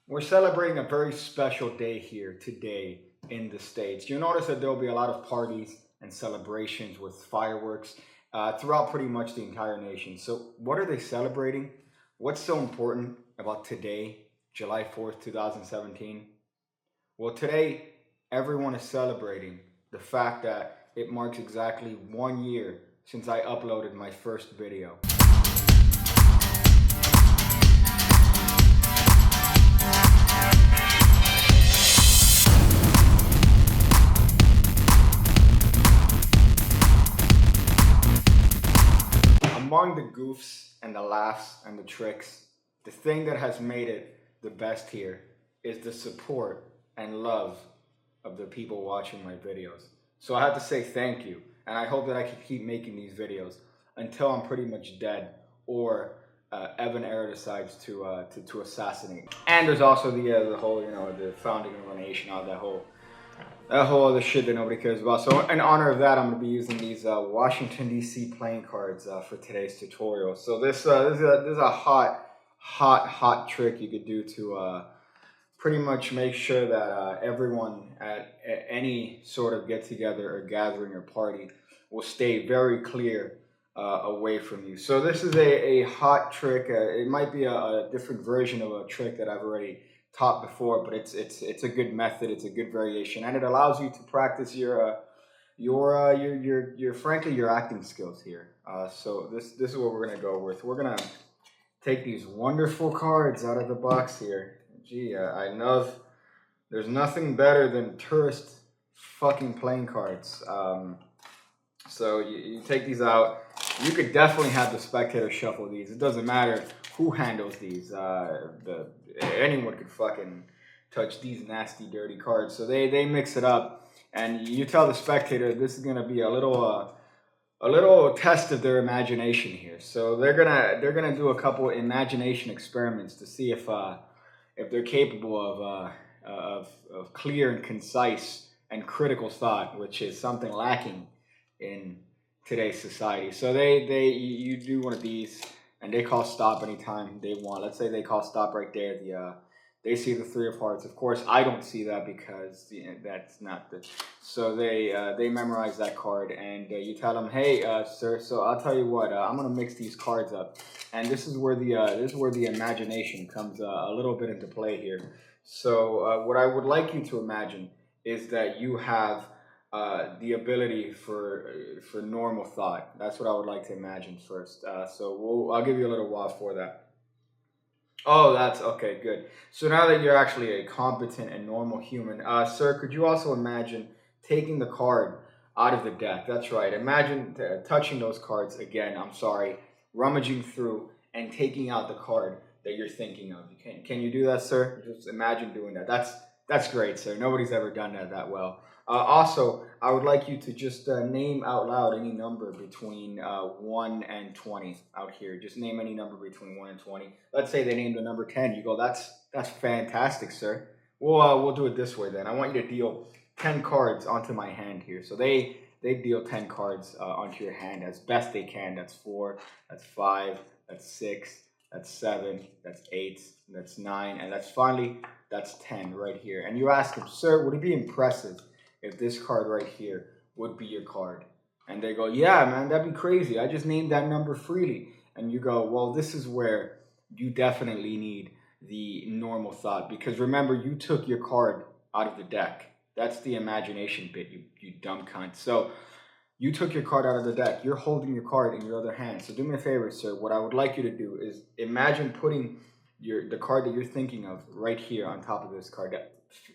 We're celebrating a very special day here today in the States. You'll notice that there'll be a lot of parties and celebrations with fireworks throughout pretty much the entire nation. So, what are they celebrating? What's so important about today, July 4th, 2017? Well, today, everyone is celebrating the fact that it marks exactly 1 year since I uploaded my first video. Among the goofs and the laughs and the tricks, the thing that has made it the best here is the support and love of the people watching my videos. So I have to say thank you, and I hope that I can keep making these videos until I'm pretty much dead or Evan Era decides to assassinate me. And there's also the whole the founding of our nation, all that whole other shit that nobody cares about. So in honor of that, I'm going to be using these Washington D.C. playing cards for today's tutorial. So this is a hot trick you could do to pretty much make sure that everyone at any sort of get together or gathering or party will stay very clear away from you. So this is a hot trick. It might be a different version of a trick that I've already taught before, but it's a good method. It's a good variation, and it allows you to practice your frankly your acting skills here. So this is what we're gonna go with. We're gonna take these wonderful cards out of the box here. Gee, I know there's nothing better than tourist fucking playing cards. So you take these out. You could definitely have the spectator shuffle these. It doesn't matter who handles these. Anyone could fucking touch these nasty, dirty cards. So they mix it up, and you tell the spectator this is gonna be a little test of their imagination here. So they're gonna do a couple imagination experiments to see if they're capable of clear and concise and critical thought, which is something lacking in today's society. So you do one of these, and they call stop anytime they want. Let's say they call stop right there. They see the three of hearts. Of course, I don't see that because that's not the. So they memorize that card, and you tell them, "Hey, sir. So I'll tell you what. I'm gonna mix these cards up, and this is where the imagination comes a little bit into play here. So what I would like you to imagine is that you have the ability for normal thought. That's what I would like to imagine first. So I'll give you a little while for that. Oh, that's okay, good. So now that you're actually a competent and normal human, sir, could you also imagine taking the card out of the deck? That's right. Imagine touching those cards again. I'm sorry, rummaging through and taking out the card that you're thinking of. Can you do that, sir? Just imagine doing that. That's great, sir. Nobody's ever done that well. Also, I would like you to just name out loud any number between 1 and 20 out here. Just name any number between 1 and 20. Let's say they named the number 10. You go, that's fantastic, sir. We'll do it this way then. I want you to deal 10 cards onto my hand here. So they deal 10 cards onto your hand as best they can. That's 4, that's 5, that's 6, that's 7, that's 8, that's 9, and that's 10 right here. And you ask him, sir, would it be impressive if this card right here would be your card? And they go, yeah, man, that'd be crazy. I just named that number freely. And you go, well, this is where you definitely need the normal thought, because remember, you took your card out of the deck. That's the imagination bit, you dumb cunt. So you took your card out of the deck. You're holding your card in your other hand. So do me a favor, sir. What I would like you to do is imagine putting the card that you're thinking of right here on top of this card,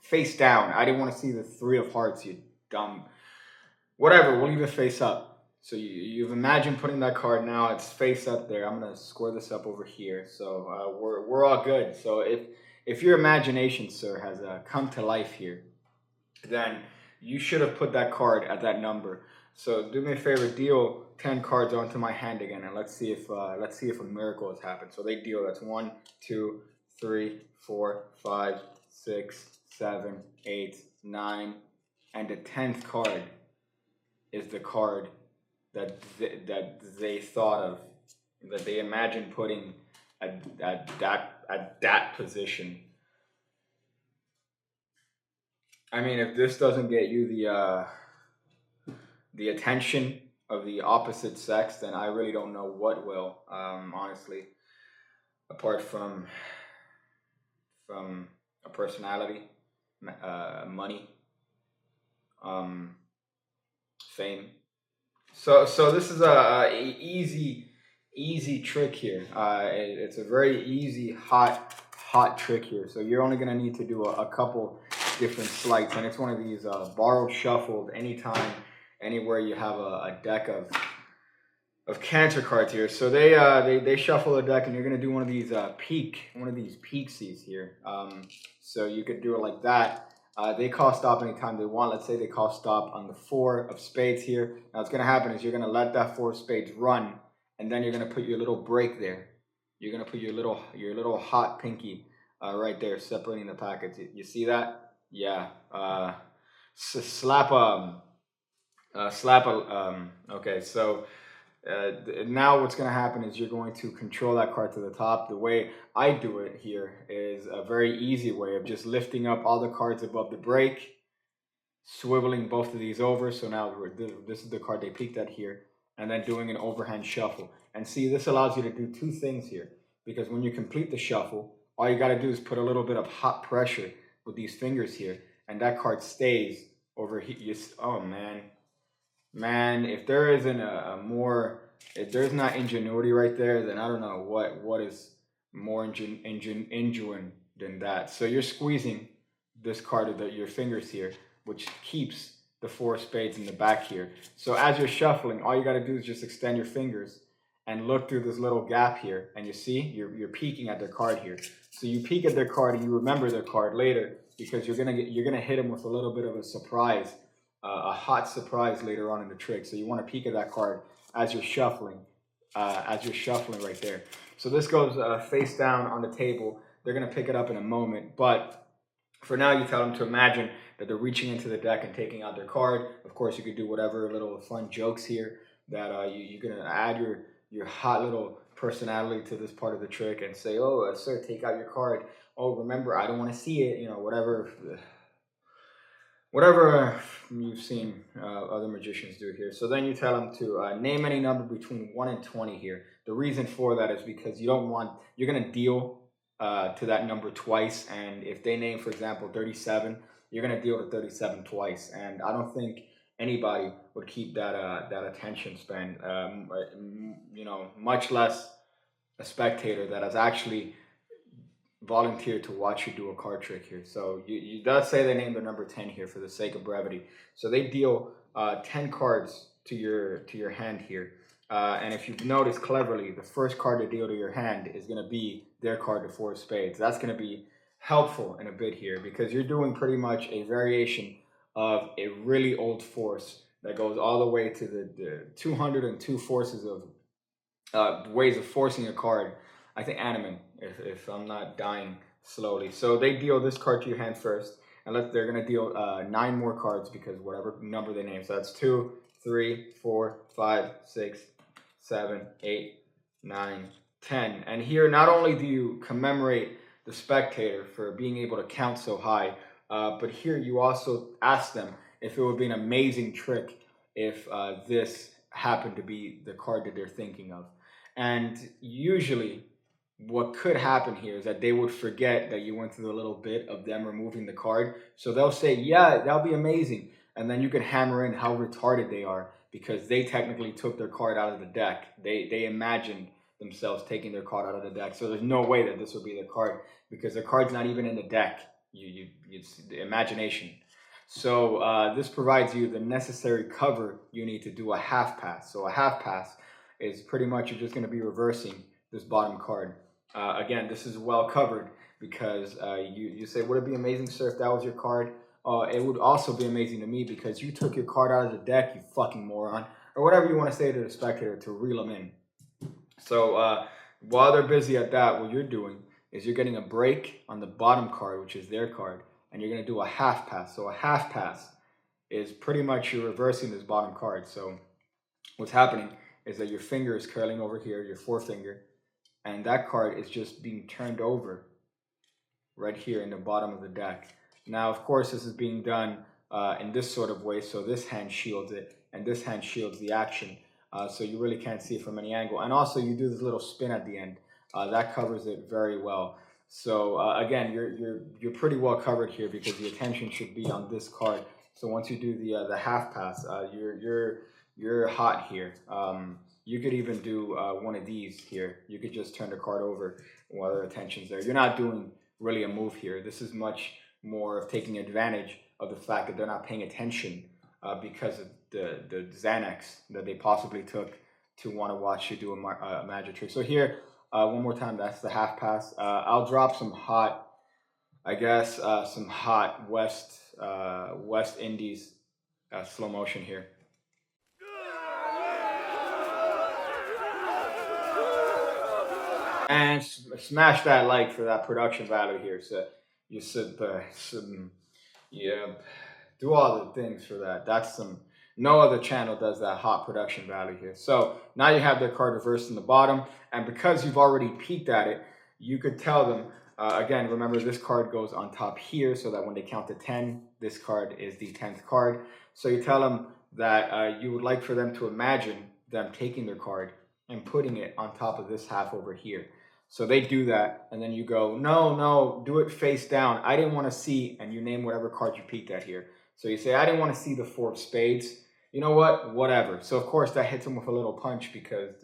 face down. I didn't want to see the three of hearts, you dumb. Whatever, we'll leave it face up. So you've imagined putting that card now. It's face up there. I'm gonna square this up over here. So we're all good. So if your imagination, sir, has come to life here, then you should have put that card at that number. So do me a favor, deal 10 cards onto my hand again, and let's see if a miracle has happened. So they deal. That's 1, 2, 3, 4, 5, 6, 7, 8, 9, and the 10th card is the card that they thought of, that they imagined putting at that position. I mean, if this doesn't get you the attention of the opposite sex, then I really don't know what will. Honestly, apart from a personality, money, um, fame. So this is a easy trick here. It's a very easy hot trick here. So you're only gonna need to do a couple different sleights, and it's one of these borrowed shuffled anytime, anywhere you have a deck of cancer cards here. So they shuffle the deck, and you're gonna do one of these peeksies here. So you could do it like that. They call stop anytime they want. Let's say they call stop on the 4 of spades here. Now what's gonna happen is you're gonna let that 4 of spades run, and then you're gonna put your little break there. You're gonna put your little hot pinky right there, separating the packets. You see that? Yeah. Slap okay, so now what's going to happen is you're going to control that card to the top. The way I do it here is a very easy way of just lifting up all the cards above the break, swiveling both of these over. So now this is the card they peeked at here, and then doing an overhand shuffle. And see, this allows you to do two things here, because when you complete the shuffle, all you got to do is put a little bit of hot pressure with these fingers here, and that card stays over here. Oh man, if there isn't if there's not ingenuity right there, then I don't know what is more ingenuine than that. So you're squeezing this card of your fingers here, which keeps the 4 of spades in the back here. So as you're shuffling, all you got to do is just extend your fingers and look through this little gap here, and you see you're peeking at their card here. So you peek at their card and you remember their card later, because you're gonna hit them with a little bit of a surprise, a hot surprise later on in the trick. So you want to peek at that card as you're shuffling right there. So this goes face down on the table. They're gonna pick it up in a moment, but for now you tell them to imagine that they're reaching into the deck and taking out their card. Of course, you could do whatever little fun jokes here that you're gonna add your hot little personality to this part of the trick and say, oh, sir, take out your card. Oh, remember, I don't want to see it. You know, whatever you've seen other magicians do here. So then you tell them to name any number between 1 and 20 here. The reason for that is because you're going to deal to that number twice. And if they name, for example, 37, you're going to deal to 37 twice. And I don't think anybody would keep that attention span, much less a spectator that has actually volunteered to watch you do a card trick here. So you does say they named the number 10 here for the sake of brevity. So they deal 10 cards to your hand here. And if you've noticed cleverly, the first card to deal to your hand is going to be their card, the 4 of spades. That's going to be helpful in a bit here, because you're doing pretty much a variation of a really old force that goes all the way to the 202 forces of ways of forcing a card. I think Animan, if I'm not dying slowly. So they deal this card to your hand first, and they're going to deal 9 more cards, because whatever number they name. So that's 2, 3, 4, 5, 6, 7, 8, 9, 10. And here, not only do you commemorate the spectator for being able to count so high, but here you also ask them if it would be an amazing trick if this happened to be the card that they're thinking of. And usually what could happen here is that they would forget that you went through the little bit of them removing the card. So they'll say, yeah, that'll be amazing. And then you can hammer in how retarded they are, because they technically took their card out of the deck. They imagined themselves taking their card out of the deck. So there's no way that this would be the card because the card's not even in the deck. It's the imagination. So this provides you the necessary cover you need to do a half pass. So a half pass is pretty much you're just going to be reversing this bottom card. Again, this is well covered because you say, would it be amazing, sir, if that was your card? It would also be amazing to me because you took your card out of the deck, you fucking moron. Or whatever you want to say to the spectator to reel them in. So while they're busy at that, what you're doing is you're getting a break on the bottom card, which is their card, and you're going to do a half pass. So a half pass is pretty much you're reversing this bottom card. So what's happening is that your finger is curling over here, your forefinger, and that card is just being turned over right here in the bottom of the deck. Now, of course, this is being done in this sort of way. So this hand shields it, and this hand shields the action. So you really can't see it from any angle. And also, you do this little spin at the end. That covers it very well. So again, you're pretty well covered here because the attention should be on this card. So once you do the half pass, you're hot here. You could even do one of these here. You could just turn the card over while their attention's there. You're not doing really a move here. This is much more of taking advantage of the fact that they're not paying attention because of the Xanax that they possibly took to want to watch you do a magic trick. So here, one more time, that's the half pass. I'll drop some hot, I guess, some hot West Indies slow motion here. And smash that like for that production value here. So you said do all the things for that. That's no other channel does that hot production value here. So now you have their card reversed in the bottom, and because you've already peeked at it, you could tell them, again, remember this card goes on top here so that when they count to 10, this card is the 10th card. So you tell them that you would like for them to imagine them taking their card and putting it on top of this half over here. So they do that, and then you go, no, do it face down. I didn't want to see, and you name whatever card you peeked at here. So you say, I didn't want to see the 4 of spades. You know what? Whatever. So, of course, that hits them with a little punch because,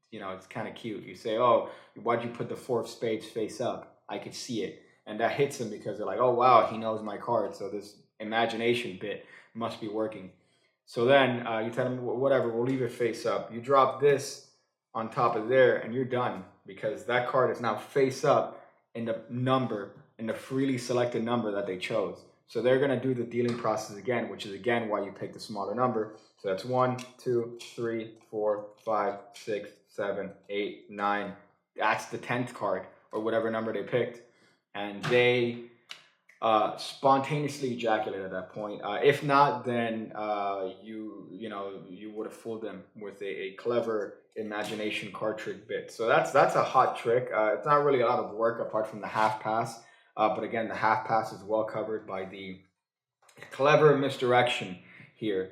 it's kind of cute. You say, oh, why'd you put the 4 of spades face up? I could see it. And that hits them because they're like, oh, wow, he knows my card. So this imagination bit must be working. So then you tell them, whatever, we'll leave it face up. You drop this on top of there, and you're done because that card is now face up in the freely selected number that they chose. So they're going to do the dealing process again, which is again why you pick the smaller number. So that's 1, 2, 3, 4, 5, 6, 7, 8, 9. That's the 10th card or whatever number they picked. And they spontaneously ejaculate at that point. If not, then you would have fooled them with a clever imagination card trick bit. So that's a hot trick. It's not really a lot of work apart from the half pass. But again, the half pass is well covered by the clever misdirection here.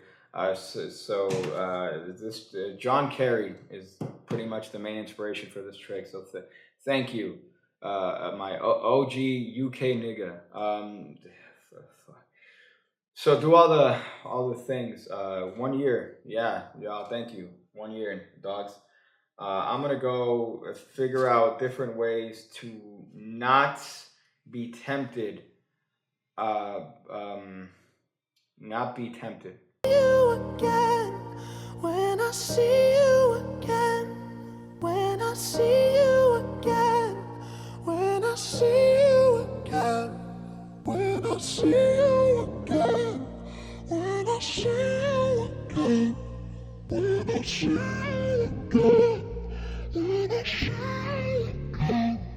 John Kerry is pretty much the main inspiration for this trick. So thank you, my OG UK nigga. So do all the things. 1 year, yeah, thank you. 1 year, dogs. I'm gonna go figure out different ways to not be tempted. Not be tempted. You again, when I see you again, when I see you again, when I see you again, when I see you again, when I see you again, when I see you again, when I see you again.